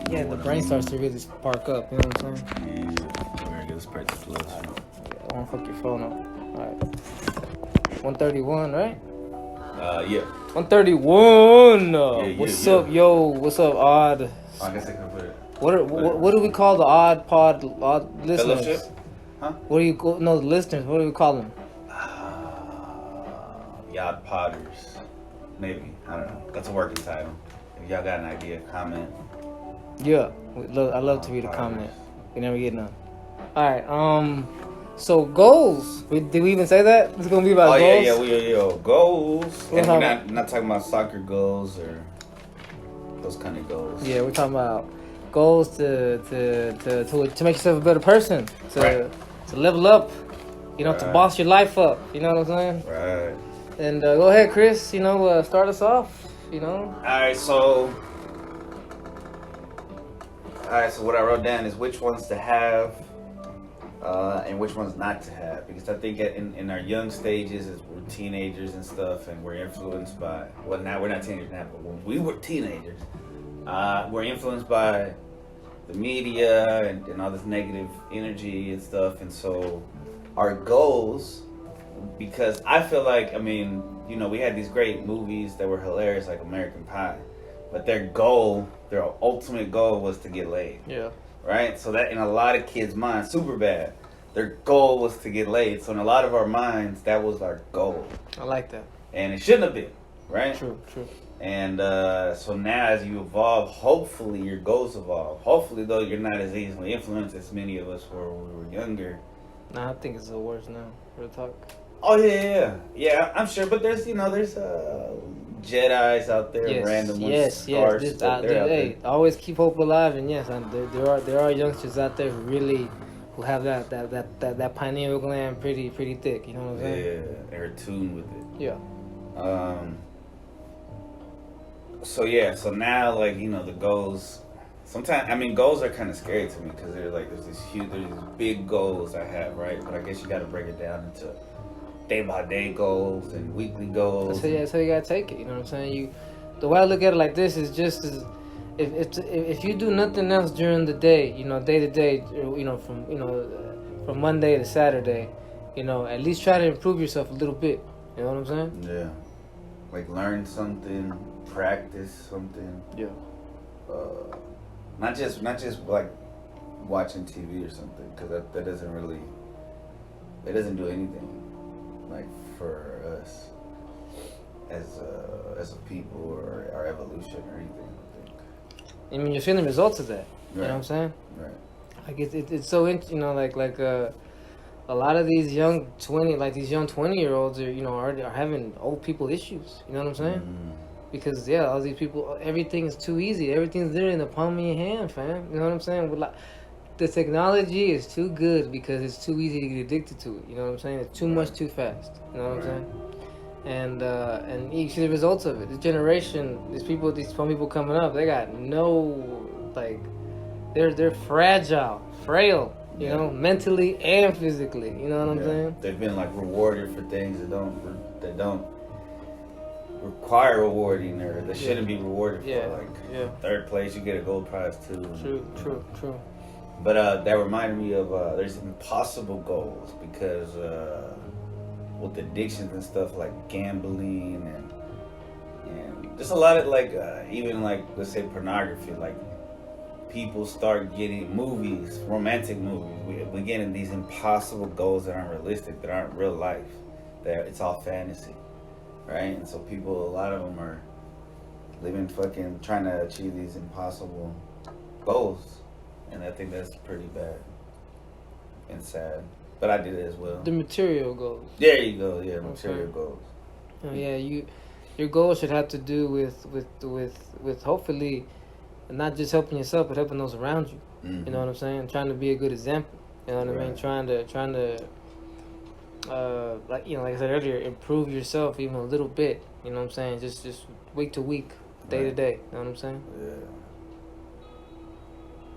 Yeah, the brain starts to really spark up. You know what I'm saying? Yeah, we're gonna get this practice close. I want to fuck your phone up. All right. 131, right? Yeah. 131. Yeah, What's yeah. up, yo? What's up, Odd? I guess I can put it. What do we call the odd listeners? Fellowship? Huh? What do you call no the listeners? What do we call them? Yard Potters. Maybe. I don't know. That's a working title. If y'all got an idea, comment. Yeah, I love to read a comment. We never get none. All right. So goals. Did we even say that? It's gonna be about goals. Yeah. Goals. We're And we're talking- not talking about soccer goals or those kind of goals. Yeah, we're talking about goals to make yourself a better person, to level up, to Right. boss your life up. You know what I'm saying? Right. And go ahead, Chris. Start us off. Alright, so what I wrote down is which ones to have and which ones not to have. Because I think in our young stages, as we're teenagers and stuff, and we're influenced by, well, now we're not teenagers now, but when we were teenagers, we're influenced by the media and all this negative energy and stuff. And so our goals, because I feel like, we had these great movies that were hilarious, like American Pie, but their ultimate goal was to get laid. Yeah. Right? So that in a lot of kids' minds, Superbad, their goal was to get laid. So in a lot of our minds, that was our goal. I like that. And it shouldn't have been, right? True. And so now as you evolve, hopefully your goals evolve. Hopefully, though, you're not as easily influenced as many of us were when we were younger. Nah, I think it's the worst now. Real talk. Oh, yeah, I'm sure. But there's Jedis out there, random ones. Yes. Scars, Hey, always keep hope alive, and yes, there are youngsters out there who have that pineal gland pretty thick. You know what I'm saying? Yeah, they're attuned with it. Yeah. So now the goals. Sometimes goals are kind of scary to me because there's these big goals I have, right? But I guess you got to break it down into day by day goals and weekly goals. So you gotta take it. You know what I'm saying? The way I look at it like this is just as if you do nothing else during the day, day to day, from Monday to Saturday, at least try to improve yourself a little bit. You know what I'm saying? Yeah. Like learn something, practice something. Yeah. Not just like watching TV or something, because that doesn't do anything like for us as a people or our evolution or anything. I think. You're seeing the results of that. Right. You know what I'm saying? Right. Like it's so a lot of these young 20-year-olds are having old people issues. You know what I'm saying? Mm. Because all these people, everything is too easy. Everything's there in the palm of your hand, fam. You know what I'm saying? The technology is too good because it's too easy to get addicted to it. You know what I'm saying? It's too much too fast. You know what I'm saying? And you see the results of it. This generation, these young people coming up, they got they're fragile, frail. You know, mentally and physically. You know what I'm saying? They've been rewarded for things that don't require rewarding or that shouldn't be rewarded for. Third place, you get a gold prize too. True. But that reminded me of there's impossible goals because with addictions and stuff like gambling and just a lot of even let's say pornography, people start getting romantic movies. We're getting these impossible goals that aren't realistic, that aren't real life. That it's all fantasy, right? And so a lot of them are living trying to achieve these impossible goals. And I think that's pretty bad and sad. But I did it as well. The material goals. There you go. Yeah, material goals. Oh, yeah, your goals should have to do with hopefully not just helping yourself, but helping those around you. Mm-hmm. You know what I'm saying? Trying to be a good example. You know what I mean? Trying to like I said earlier, improve yourself even a little bit. You know what I'm saying? Just week to week, day to day. You know what I'm saying?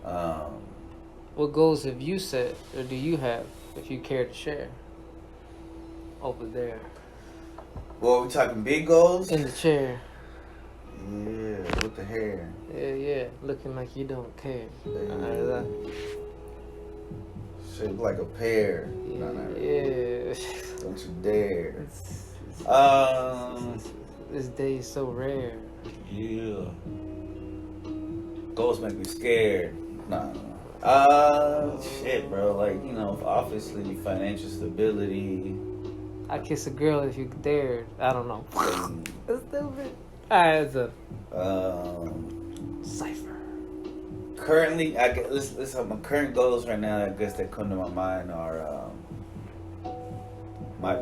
Yeah. What goals have you set, or do you have, if you care to share? Over there. Well, we talking big goals? In the chair. Yeah, with the hair. Yeah, looking like you don't care. Yeah. Shaped like a pear. No, not really. Yeah. Don't you dare. This day is so rare. Yeah. Ghosts make me scared. Nah. Shit, bro. Like, you know, obviously financial stability. I'd kiss a girl if you dared. I don't know. That's stupid. Alright, it's a cipher. Currently, I guess, let's have my current goals right now. I guess that come to my mind are my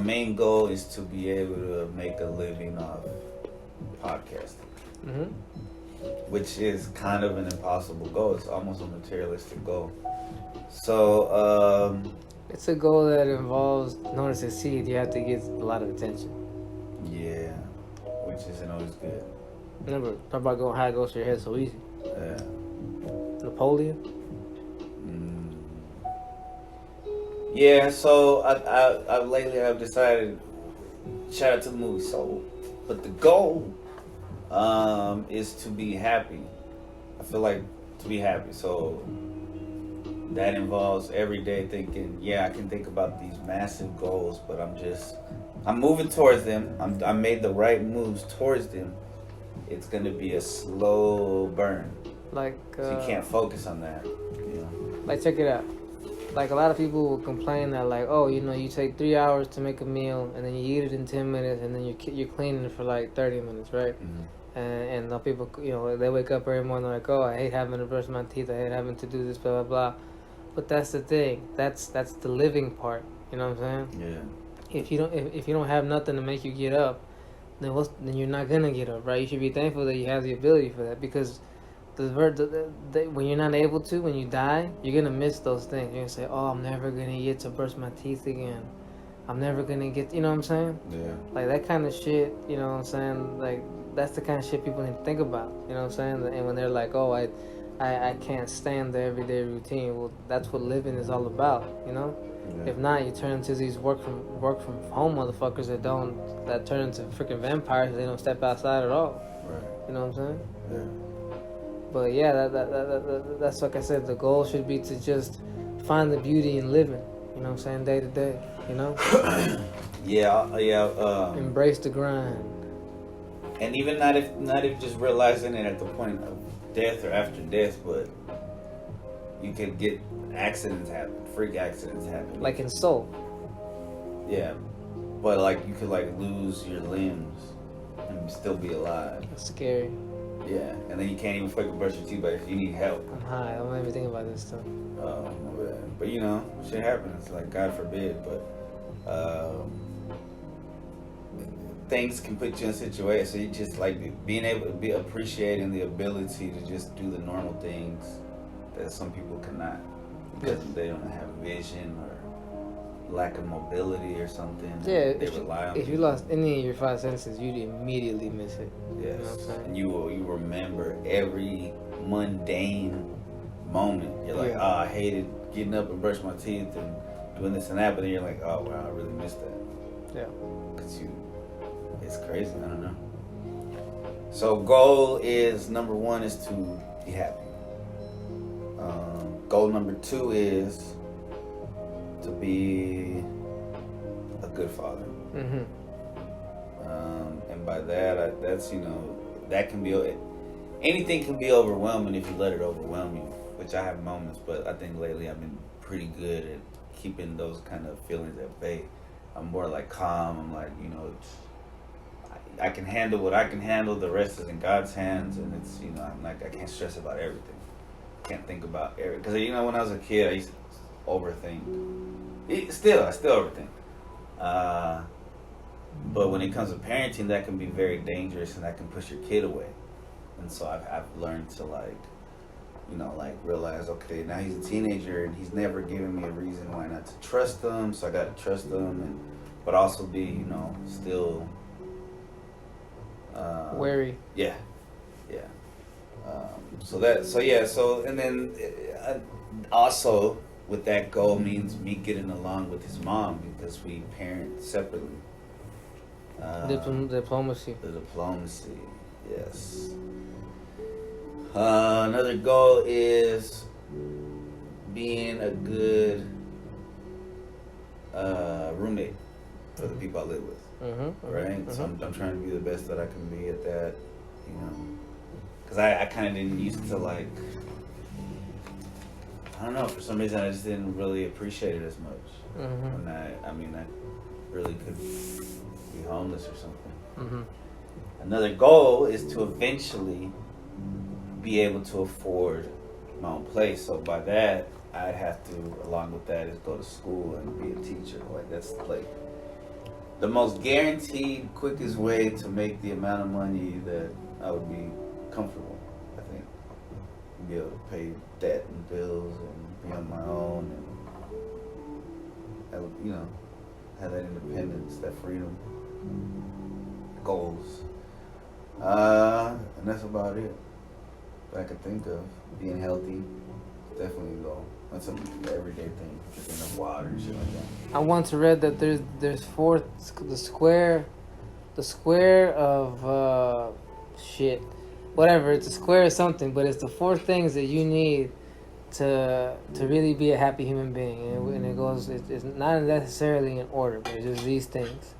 main goal is to be able to make a living off podcasting, which is kind of an impossible goal. It's almost a materialistic goal. So it's a goal that involves, in order to succeed, you have to get a lot of attention. Yeah, which isn't always good. Remember, talk about going high goes to your head so easy. Yeah. Napoleon. Yeah, so I lately I've decided, shout out to the movie Soul, but the goal is to be happy. I feel like to be happy, so that involves every day thinking, yeah, I can think about these massive goals, but I'm moving towards them. I made the right moves towards them. It's gonna be a slow burn. Like so you can't focus on that. You know? Like, check it out. Like, a lot of people will complain that, like, oh, you know, you take 3 hours to make a meal, and then you eat it in 10 minutes, and then you're cleaning it for like 30 minutes, right? Mm-hmm. And the people, you know, they wake up every morning like, oh, I hate having to brush my teeth, I hate having to do this, blah blah blah. But that's the thing. That's the living part. You know what I'm saying? Yeah. If you don't have nothing to make you get up, then you're not gonna get up, right? You should be thankful that you have the ability for that, because when you're not able to, when you die, you're gonna miss those things. You're gonna say, oh, I'm never gonna get to brush my teeth again. I'm never gonna get, you know what I'm saying? Yeah. Like, that kind of shit, you know what I'm saying? Like, that's the kind of shit people need to think about, you know what I'm saying? And when they're like, oh, I can't stand the everyday routine. Well, that's what living is all about, you know? Yeah. If not, you turn into these work from home motherfuckers that turn into freaking vampires. They don't step outside at all. Right. You know what I'm saying? Yeah. But yeah, that's like I said. The goal should be to just find the beauty in living. You know what I'm saying? Day to day. You know? Yeah. Embrace the grind. And even not if just realizing it at the point of death or after death, but you could get accidents happen, freak accidents happen. Like in Soul. Yeah, but like you could like lose your limbs and still be alive. That's scary. Yeah, and then you can't even fucking brush your teeth, but if you need help. I'm high. I don't even think about this stuff. Oh, my bad. But you know, shit happens. Like, God forbid, but things can put you in situations. So you just like being able to be appreciating the ability to just do the normal things that some people cannot because they don't have vision or lack of mobility or something. Yeah, they rely on if you lost any of your 5 senses, you'd immediately miss it. Yes, you know what I'm saying? And you remember every mundane moment. You're like, oh, I hated getting up and brushing my teeth and doing this and that, but then you're like, oh wow, I really missed that. Yeah, because it's crazy. I don't know. So goal is number 1 is to be happy. Goal number 2 is to be a good father. Mm-hmm. And by that, that's, you know, that can be, anything can be overwhelming if you let it overwhelm you, which I have moments, but I think lately I've been pretty good at keeping those kind of feelings at bay. I'm more like calm. I'm like, you know, I can handle what I can handle. The rest is in God's hands, and it's, you know, I'm like, I can't stress about everything. I can't think about everything. Because, you know, when I was a kid, I used to overthink. I still overthink. But when it comes to parenting, that can be very dangerous, and that can push your kid away. And so I've learned to, like, you know, like realize, okay, now he's a teenager and he's never given me a reason why not to trust him, so I got to trust him, but also be, you know, still wary. Yeah. And then also with that goal means me getting along with his mom because we parent separately. Diplomacy. The diplomacy. Yes. Another goal is being a good roommate for the people I live with. Right? So I'm trying to be the best that I can be at that, you know. Because I kind of didn't used to, like, I don't know, for some reason I just didn't really appreciate it as much. When I really could be homeless or something. Another goal is to eventually be able to afford my own place. So by that, I'd have to, along with that, is go to school and be a teacher. Like, that's like the most guaranteed, quickest way to make the amount of money that I would be comfortable, I think. Be able to pay debt and bills and be on my own and, you know, have that independence, that freedom, goals. And that's about it that I could think of. Being healthy, definitely a goal. That's an everyday thing. Drinking enough water and shit like that. I once read that there's four the square of shit, whatever. It's a square of something, but it's the four things that you need to really be a happy human being, and it goes. It's not necessarily in order, but it's just these things.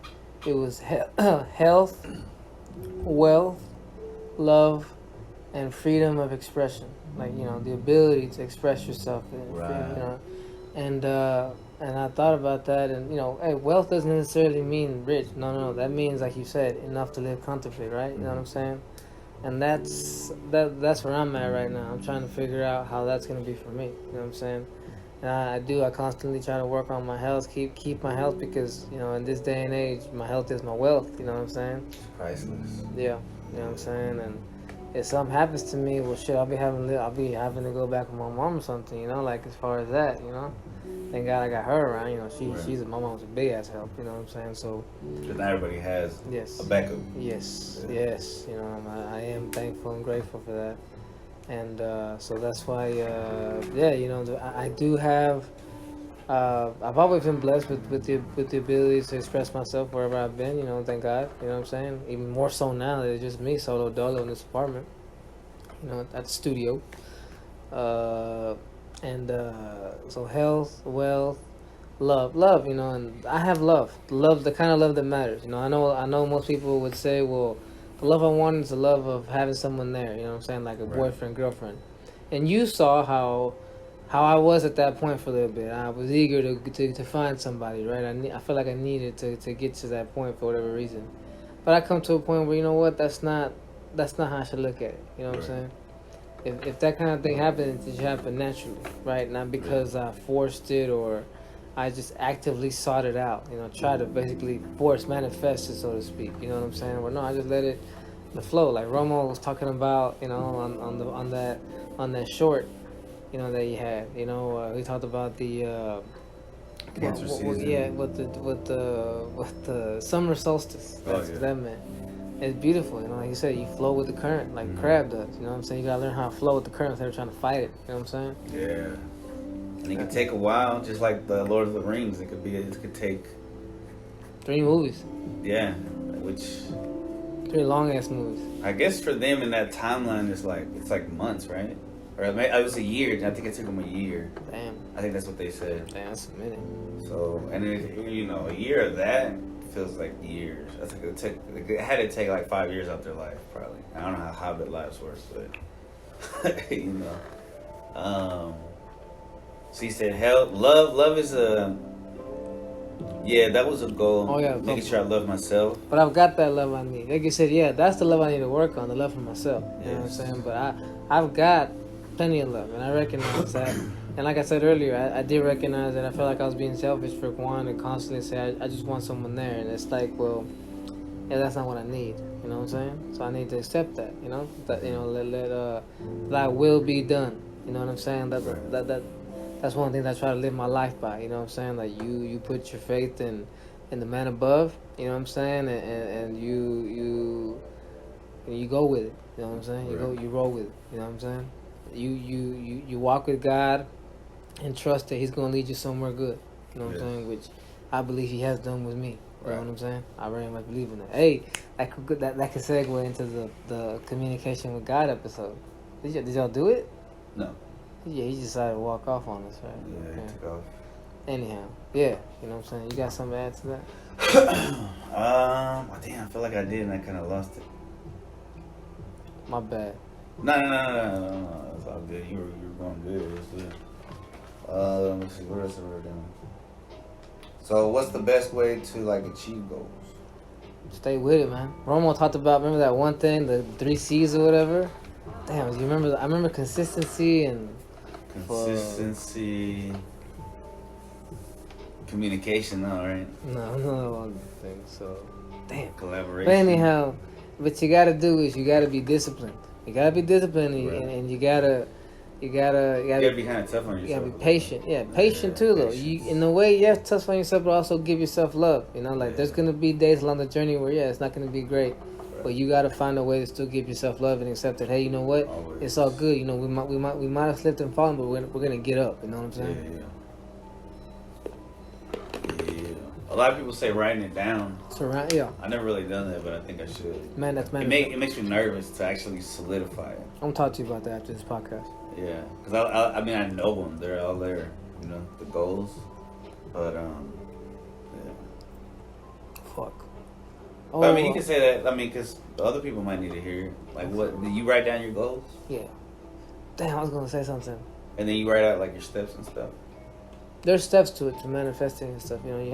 It was health, wealth, love, and freedom of expression. Like, you know, the ability to express yourself, and Right. you know, and I thought about that, and you know, hey, wealth doesn't necessarily mean rich. No, that means, like you said, enough to live comfortably, right? You know what I'm saying? And that's where I'm at right now. I'm trying to figure out how that's gonna be for me. You know what I'm saying? And I constantly try to work on my health, keep my health, because, you know, in this day and age, my health is my wealth. You know what I'm saying? It's priceless. Yeah, you know what I'm saying. And if something happens to me, well, shit, I'll be having to go back with my mom or something. You know, like, as far as that, you know. Thank God I got her around. You know, my mom's a big ass help. You know what I'm saying? So. Because not everybody has Yes. a backup. Yes. You know, I am thankful and grateful for that. And so that's why, you know, I do have. I've always been blessed with the ability to express myself wherever I've been. You know, thank God. You know what I'm saying? Even more so now that it's just me, solo dolo, in this apartment. You know, at the studio. So health, wealth, love. You know, and I have love, the kind of love that matters. You know, I know most people would say, well, the love I want is the love of having someone there. You know what I'm saying? Like a boyfriend, girlfriend. And you saw how I was at that point for a little bit. I was eager to find somebody, right? I feel like I needed to get to that point for whatever reason. But I come to a point where, you know what, that's not how I should look at it. You know what I'm saying? If that kind of thing happens, it should happen naturally, right? Not because I forced it or I just actively sought it out. You know, try to basically manifest it, so to speak. You know what I'm saying? Or no, I just let it flow. Like Romo was talking about, you know, on that short, you know, that he had. You know, he talked about the Cancer season. Yeah, with the summer solstice. That's what that meant. It's beautiful, you know. Like you said, you flow with the current, like crab does. You know what I'm saying? You gotta learn how to flow with the current instead of trying to fight it. You know what I'm saying? Yeah. And it could take a while, just like the Lord of the Rings. It could take 3 movies. Yeah, which 3 long ass movies. I guess for them in that timeline it's like months, right? Or it was a year. I think it took them a year. Damn. I think that's what they said. Damn, that's a minute. So, and you know, a year of that feels like years. That's like it had to take like 5 years out their life, probably. I don't know how Hobbit lives works, but you know. So you said health, love is a. Yeah, that was a goal. Oh yeah, making sure I love myself. But I've got that love I need. Like you said, yeah, that's the love I need to work on, the love for myself. You know what I'm saying? But I've got plenty of love, and I recognize that. And like I said earlier, I did recognize that I felt like I was being selfish for one and constantly say I just want someone there, and it's like, well, yeah, that's not what I need. You know what I'm saying? So I need to accept that. You know, that, you know, let thy will be done. You know what I'm saying? That's one thing that I try to live my life by. You know what I'm saying? Like you put your faith in the man above. You know what I'm saying? And you go with it. You know what I'm saying? You roll with it. You know what I'm saying? You walk with God and trust that He's gonna lead you somewhere good. You know what I'm saying? Which I believe He has done with me. You know what I'm saying? I very much believe in that. Hey, that could segue into the communication with God episode. Did y'all do it? No. Yeah, he decided to walk off on us, right? Yeah, he took off. Anyhow, yeah, you know what I'm saying? You got something to add to that? Damn, I feel like I did and I kind of lost it. My bad. No. It's all good. You were going good. It was good. Let me see. What else are we doing? So, what's the best way to like achieve goals? Stay with it, man. Romo talked about, remember that one thing, the 3 C's or whatever? Damn, you remember? I remember consistency and... Consistency. Communication, though, right? No, I'm not one thing, so... Damn. Collaboration. But anyhow, what you gotta do is you gotta be disciplined. You gotta be disciplined, Right. and you gotta You gotta be kind of tough on yourself. You gotta be patient. Yeah, patient too, though. You, in a way, yes, tough on yourself, but also give yourself love. You know, like there's gonna be days along the journey where it's not gonna be great, but you gotta find a way to still give yourself love and accept that. Hey, you know what? Always. It's all good. You know, we might have slipped and fallen, but we're gonna get up. You know what I'm saying? Yeah. A lot of people say writing it down. Yeah. I never really done that, but I think I should. Man, that's man. It makes me nervous to actually solidify it. I'm gonna talk to you about that after this podcast. Yeah, because I mean I know them. They're all there. You know the goals, but yeah. Fuck. But, I mean, you can say that. I mean, because other people might need to hear it. Like, what? Do you write down your goals? Yeah. Damn, I was gonna say something. And then you write out like your steps and stuff. There's steps to it, to manifesting and stuff. You know, you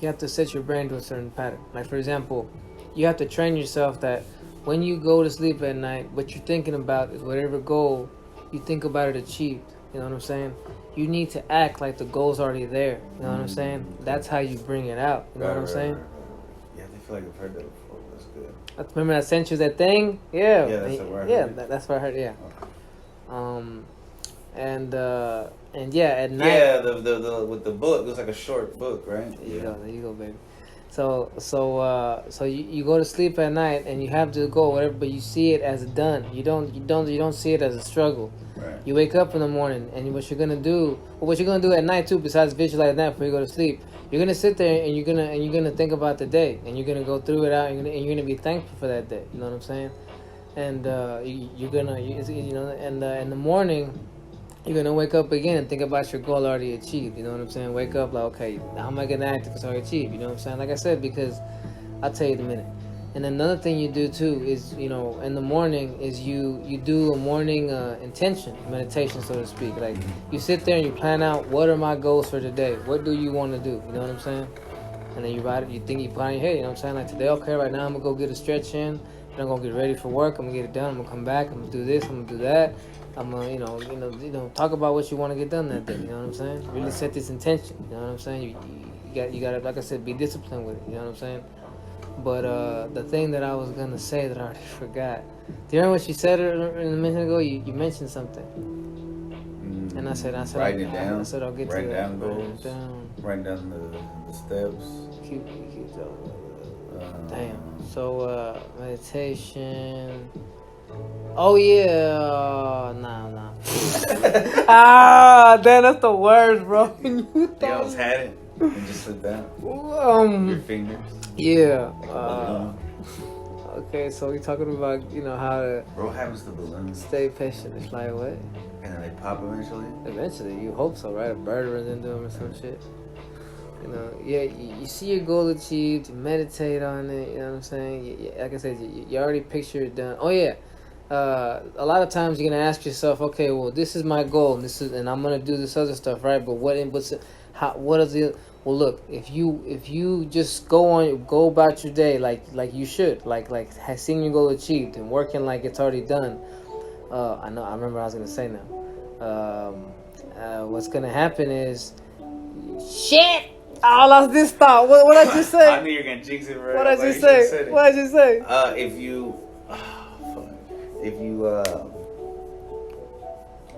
have to set your brain to a certain pattern. Like, for example, you have to train yourself that when you go to sleep at night, what you're thinking about is whatever goal you think about it achieved. You know what I'm saying? You need to act like the goal's already there. You know what I'm saying? That's how you bring it out. You know what I'm saying? Right. Yeah, I feel like I've heard that before. That's good. Remember I sent you that thing? Yeah. Yeah, that's where I heard it. That's where I heard it. Yeah. Okay. And yeah, at night. Yeah, the with the book, it was like a short book, right? There you go, baby. So you go to sleep at night and you have to go whatever, but you see it as done. You don't see it as a struggle. Right. You wake up in the morning and what you're gonna do at night too, besides visualize that before you go to sleep, you're gonna sit there and you're gonna think about the day and you're gonna go through it out and you're gonna be thankful for that day. You know what I'm saying? And in the morning, you're gonna wake up again and think about your goal already achieved. You know what I'm saying? Wake up like, okay, how am I gonna act if it's already achieved? You know what I'm saying? Like I said, because I'll tell you in a minute. And another thing you do too is, you know, in the morning is you do a morning intention meditation, so to speak. Like you sit there and you plan out what are my goals for today. What do you want to do? You know what I'm saying? And then you write it. You think you put on your head. You know what I'm saying? Like today, okay, right now I'm gonna go get a stretch in. Then I'm gonna get ready for work. I'm gonna get it done. I'm gonna come back. I'm gonna do this. I'm gonna do that. I'm gonna, you know, talk about what you want to get done that day. You know what I'm saying? Really set this intention. You know what I'm saying? You got to, like I said, be disciplined with it. You know what I'm saying? But the thing that I was gonna say that I already forgot. Do you remember what you said a minute ago? You mentioned something, and I said, writing it down. I said I'll get to that. Down goals. Write down the steps. Keep damn. So meditation. Oh yeah, nah. Damn, that's the worst, bro. You almost had it and just sit down. Your fingers. Yeah. Like Okay, so we talking about how to. Bro, what happens to balloons? Stay patient and fly away. And then they pop eventually. Eventually, you hope so, right? A bird runs into them or some shit. Yeah, you see your goal achieved, you meditate on it, you know what I'm saying? Like I said, you already picture it done. Oh, yeah. A lot of times you're going to ask yourself, okay, well, this is my goal, and I'm going to do this other stuff, right? But what is it? Well, look, if you just go about your day like you should, like seeing your goal achieved and working like it's already done. I remember what I was going to say now. What's going to happen is, shit! I lost this thought. What did I just say? I knew you were gonna jinx it, bro. What did I just say? What did I just say? If you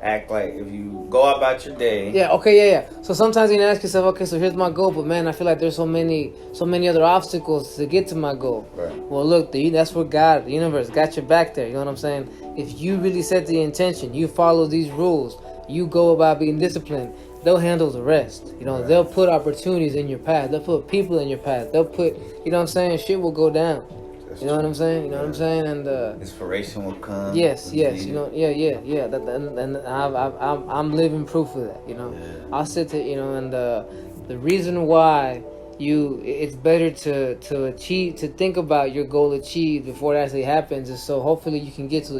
act like if you go about your day. Yeah. Okay. Yeah. So sometimes you can ask yourself, okay, so here's my goal, but man, I feel like there's so many other obstacles to get to my goal. Right. Well, look, that's where God, the universe, got your back there. You know what I'm saying? If you really set the intention, you follow these rules, you go about being disciplined, they'll handle the rest. You know, Right. they'll put opportunities in your path. They'll put people in your path. They'll put, you know what I'm saying? Shit will go down. That's You know what true. I'm saying? You know what I'm Yeah. saying? And Inspiration will come. yes, when yes, need you know, it. yeah. And I'm living proof of that. You know, Yeah. I'll sit there, you know, and the reason why it's better to achieve, to think about your goal achieved before it actually happens, is so hopefully you can get to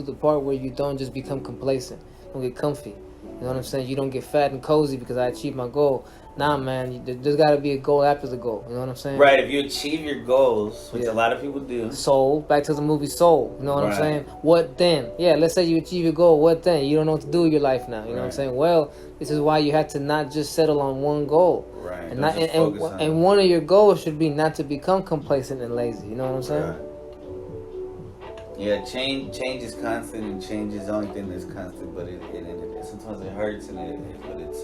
the part where you don't just become complacent, don't get comfy. You know what I'm saying? You don't get fat and cozy because I achieved my goal. Nah, man, there's got to be a goal after the goal. You know what I'm saying? Right. If you achieve your goals, which Yeah. a lot of people do. Soul, back to the movie Soul. You know what I'm Right. saying? What then? Yeah, let's say you achieve your goal. What then? You don't know what to do with your life now. You know what I'm Right. saying? Well, this is why you have to not just settle on one goal. Right. And Don't not just and, focus on and it. one of your goals should be not to become complacent and lazy. You know what I'm saying? Right. Yeah, change is constant, and change is the only thing that's constant. But it sometimes it hurts, but it's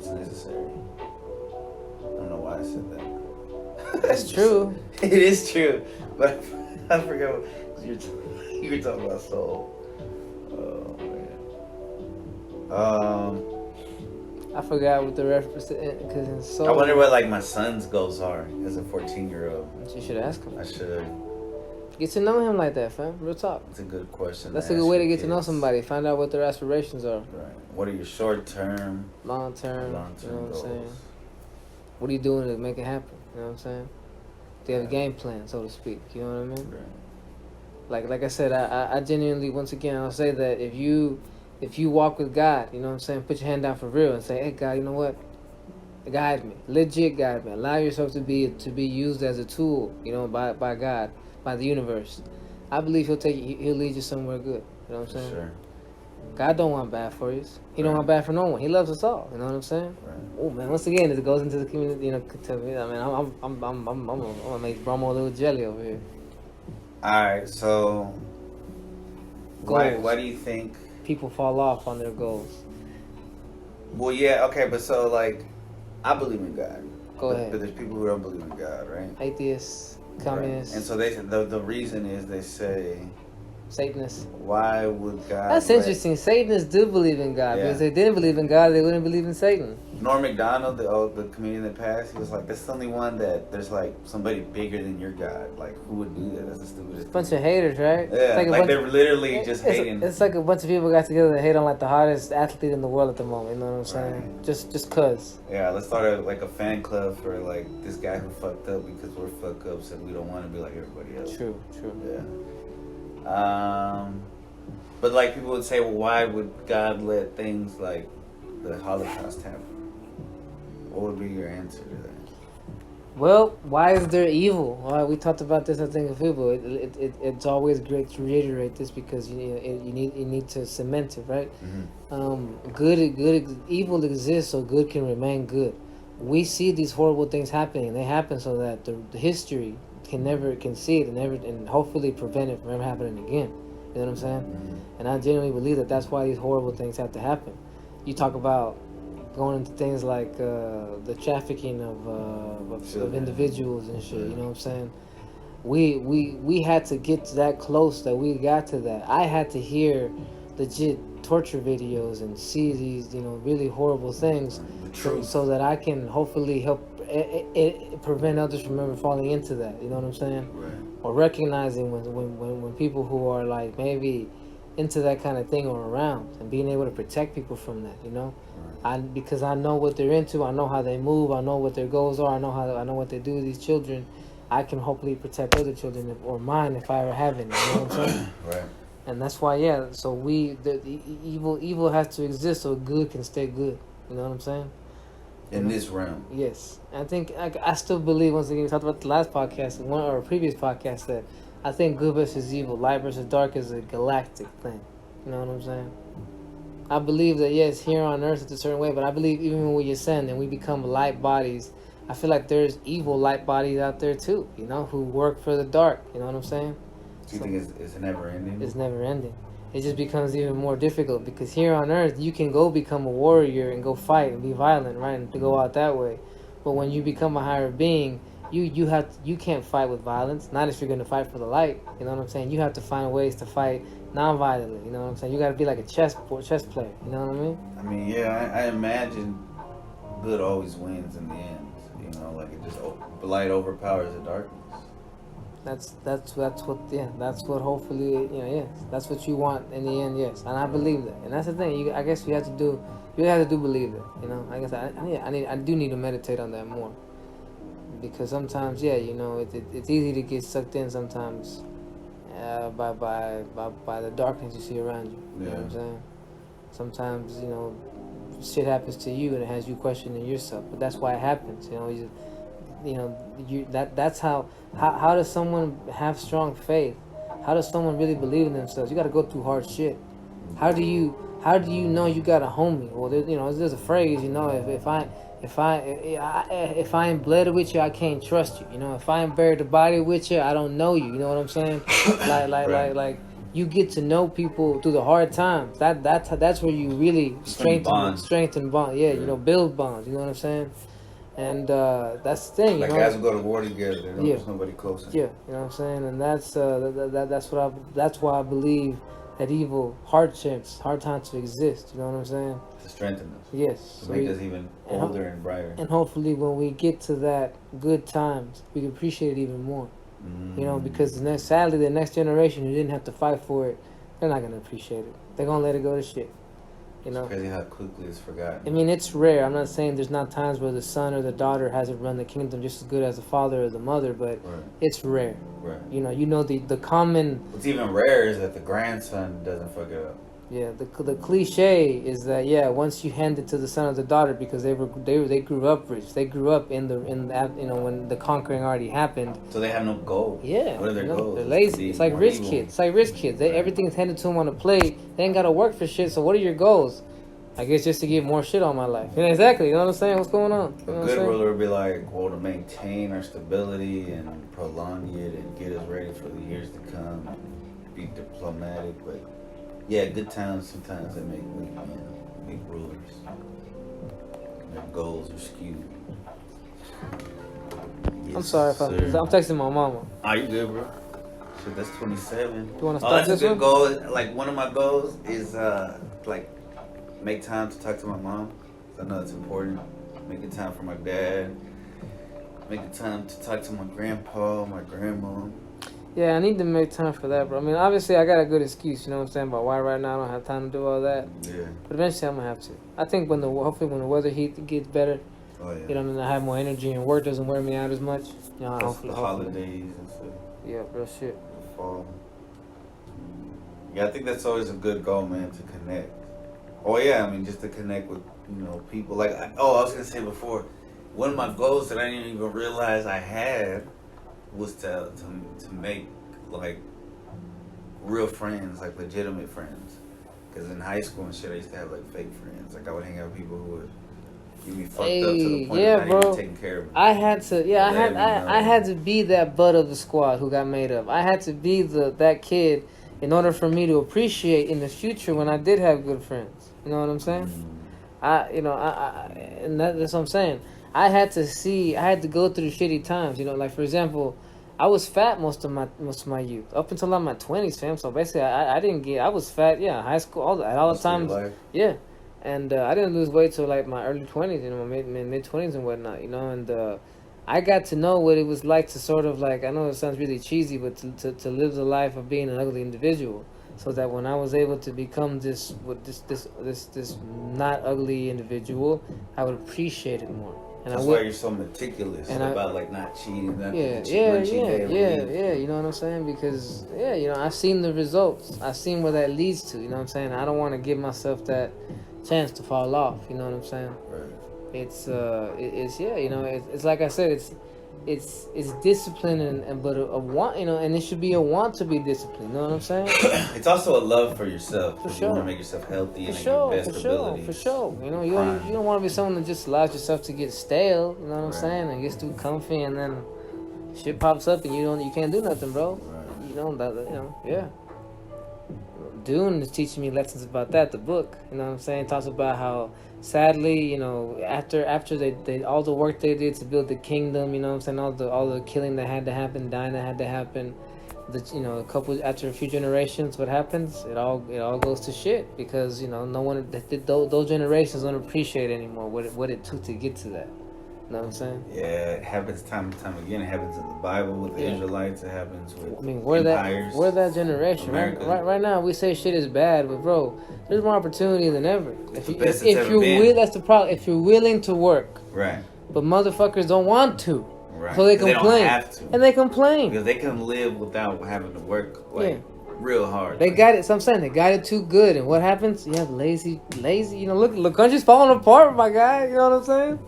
necessary. I don't know why I said that. That's true. It is true, but I forgot what you were talking about soul. Oh man. I forgot what the reference because in Soul. I wonder what like my son's goals are as a 14-year-old. You should ask him. I should. Get to know him like that, fam. Real talk. It's a good question. That's to a good ask way to your get to know kids. somebody. Find out what their aspirations are. Right. What are your short-term, Long term. long-term You know what I'm goals? saying? What are you doing to make it happen? You know what I'm saying? Do you have a game plan, so to speak? You know what I mean? Right. Like I said, I genuinely, once again, I'll say that if you walk with God, you know what I'm saying, put your hand down for real and say, hey God, you know what? Guide me, legit guide me. Allow yourself to be used as a tool, you know, by God, by the universe. I believe he'll lead you somewhere good. You know what I'm saying? Sure. God don't want bad for you. He don't Right. want bad for no one. He loves us all. You know what I'm saying? Right. Oh man, once again, it goes into the community. You know, I mean, I'm gonna make Bromo a little jelly over here. All right. So, why Goals. do you think? People fall off on their goals. Well, yeah. Okay, but so like, I believe in God. Go but, ahead. But there's people who don't believe in God, right? Atheists, communists, Right. And so they the reason is they say, Satanists. why would God? That's let- interesting. Satanists do believe in God Yeah. because if they didn't believe in God, they wouldn't believe in Satan. Norm Macdonald, the comedian that passed, he was like, "That's the only one that there's like somebody bigger than your God. Like, who would do that? That's the stupidest." Bunch thing." of haters, right? Yeah, It's a like bunch- they're literally just hating. It's like a bunch of people got together to hate on like the hottest athlete in the world at the moment. You know what I'm saying? Right. Just cause. Yeah, let's start a fan club for like this guy who fucked up because we're fuck ups and we don't want to be like everybody else. True. Yeah. But like people would say, well, why would God let things like the Holocaust happen? What would be your answer to that? Well, why is there evil? All right, we talked about this, I think, with people. It's always great to reiterate this because you need to cement it, right? Evil exists so good can remain good. We see these horrible things happening. They happen so that the history can see it and hopefully prevent it from ever happening again. You know what I'm saying? And I genuinely believe that that's why these horrible things have to happen. You talk about going into things like the trafficking of individuals and shit. You know what I'm saying? We had to get to that close that we got to that. I had to hear legit torture videos and see these really horrible things, so that I can hopefully help prevent others from ever falling into that. You know what I'm saying? Right. Or recognizing when people who are like maybe into that kind of thing are around and being able to protect people from that. You know. Because I know what they're into, I know how they move, I know what their goals are, I know what they do with these children. I can hopefully protect other children or mine if I ever have any. You know what I'm saying? Right. And that's why, yeah. So the evil has to exist so good can stay good. You know what I'm saying? In this realm. Yes, I think I still believe. Once again, we talked about the last podcast, one or a previous podcast, that I think good versus evil, light versus dark is a galactic thing. You know what I'm saying? I believe that, yes, here on Earth it's a certain way, but I believe even when we ascend and we become light bodies, I feel like there's evil light bodies out there too, who work for the dark. You know what I'm saying? Do you think it's never ending? It's never ending. It just becomes even more difficult because here on Earth you can go become a warrior and go fight and be violent, right, and to go out that way. But when you become a higher being, you can't fight with violence. Not if you're going to fight for the light. You know what I'm saying? You have to find ways to fight non-violently. You know what I'm saying? You got to be like a chess player. You know what I mean? I mean, yeah, I imagine good always wins in the end. You know, like it just light overpowers the darkness. That's what hopefully that's what you want in the end, yes, and I believe that, and that's the thing. I guess you have to do believe it. You know, I guess I do need to meditate on that more, because sometimes it's easy to get sucked in sometimes by the darkness you see around you. You know what I'm saying? Sometimes shit happens to you and it has you questioning yourself, but that's why it happens. That's how does someone have strong faith? How does someone really believe in themselves? You got to go through hard shit. How do you know you got a homie? Well, there's a phrase, if I ain't bled with you, I can't trust you. If I ain't buried the body with you, I don't know you. You know what I'm saying? like you get to know people through the hard times. That's where you really strengthen bonds. Yeah, build bonds. You know what I'm saying? And that's the thing, like guys who go to war together, there's nobody closer. Yeah, you know what I'm saying, and that's why I believe that hard times exist. You know what I'm saying? To strengthen us. Yes. To make us even older and brighter. And hopefully, when we get to that good times, we can appreciate it even more. Because sadly, the next generation who didn't have to fight for it, they're not gonna appreciate it. They're gonna let it go to shit. It's crazy how quickly it's forgotten. I mean, it's rare. I'm not saying there's not times where the son or the daughter hasn't run the kingdom just as good as the father or the mother, but it's rare. Right. The common. What's even rare is that the grandson doesn't fuck it up. Yeah, the cliche is that once you hand it to the son or the daughter, because they grew up rich, they grew up in when the conquering already happened. So they have no goals. Yeah. What are their goals? They're lazy. It's like rich kids. Everything's handed to them on a plate. They ain't gotta work for shit. So what are your goals? I guess just to get more shit on my life. Yeah, exactly. You know what I'm saying? What's going on? A good ruler would be like, well, to maintain our stability and prolong it and get us ready for the years to come, and be diplomatic, but. Yeah, good times sometimes they make big rulers. Their goals are skewed. Yes, I'm sorry if I'm texting my mama. Oh, you good, bro? Shit, that's 27. You want to start that's this a good goal. Like, one of my goals is, make time to talk to my mom. I know it's important. Making time for my dad. Making time to talk to my grandpa, my grandma. Yeah, I need to make time for that, bro. I mean, obviously, I got a good excuse, you know what I'm saying, about why right now I don't have time to do all that. Yeah. But eventually, I'm gonna have to. I think hopefully when the weather heat gets better, and I have more energy and work doesn't wear me out as much. Hopefully. Holidays and stuff. Yeah, real shit. The fall. Yeah, I think that's always a good goal, man, to connect. Oh yeah, I mean, just to connect with people. Like, I was gonna say before, one of my goals that I didn't even realize I had was to make like real friends, like legitimate friends. Because in high school and shit, I used to have like fake friends. Like I would hang out with people who would get me fucked up to the point of not even taking care of me. I had to be that butt of the squad who got made up. I had to be that kid in order for me to appreciate in the future when I did have good friends. You know what I'm saying? And that's what I'm saying. I had to go through shitty times, like for example, I was fat most of my youth, up until my 20s, fam. So basically I was fat, high school, all the times. Yeah. And I didn't lose weight till like my early 20s, my mid 20s and whatnot, and I got to know what it was like to sort of like, I know it sounds really cheesy, but to live the life of being an ugly individual. So that when I was able to become this not ugly individual, I would appreciate it more. And that's why you're so meticulous about like not cheating. Yeah. You know what I'm saying? Because I've seen the results. I've seen where that leads to. You know what I'm saying? I don't want to give myself that chance to fall off. You know what I'm saying? Right. It's like I said. It's discipline and a want, and it should be a want to be disciplined. You know what I'm saying? It's also a love for yourself. For sure. You want to make yourself healthy and your best abilities. For sure. You don't want to be someone that just allows yourself to get stale. You know what I'm saying? And gets too comfy, and then shit pops up, and you can't do nothing, bro. Right. Dune is teaching me lessons about that. The book, you know what I'm saying, talks about how sadly, after they all the work they did to build the kingdom, you know what I'm saying, all the killing that had to happen, dying that had to happen, a couple after a few generations, what happens? It all goes to shit because no one those generations don't appreciate anymore what it took to get to that. You know what I'm saying? Yeah, it happens time and time again. It happens in the Bible with the Israelites. It happens with we're empires. that generation. Right now, we say shit is bad, but bro, there's more opportunity than ever. If you're that's the problem. If you're willing to work, right? But motherfuckers don't want to, right? So they complain. They don't have to. And they complain because they can live without having to work real hard. They got it. So I'm saying they got it too good, and what happens? You have lazy. Look, the country's falling apart, my guy. You know what I'm saying?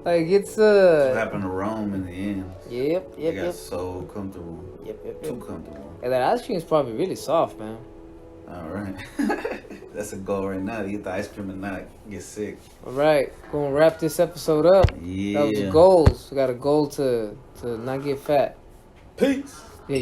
Like it's what happened to Rome in the end. Yep. They got so comfortable. Yep. Too comfortable. And that ice cream is probably really soft, man. All right. That's a goal right now. To eat the ice cream and not get sick. All right. Gonna wrap this episode up. Yeah. That was the goals. We got a goal to not get fat. Peace. Yeah.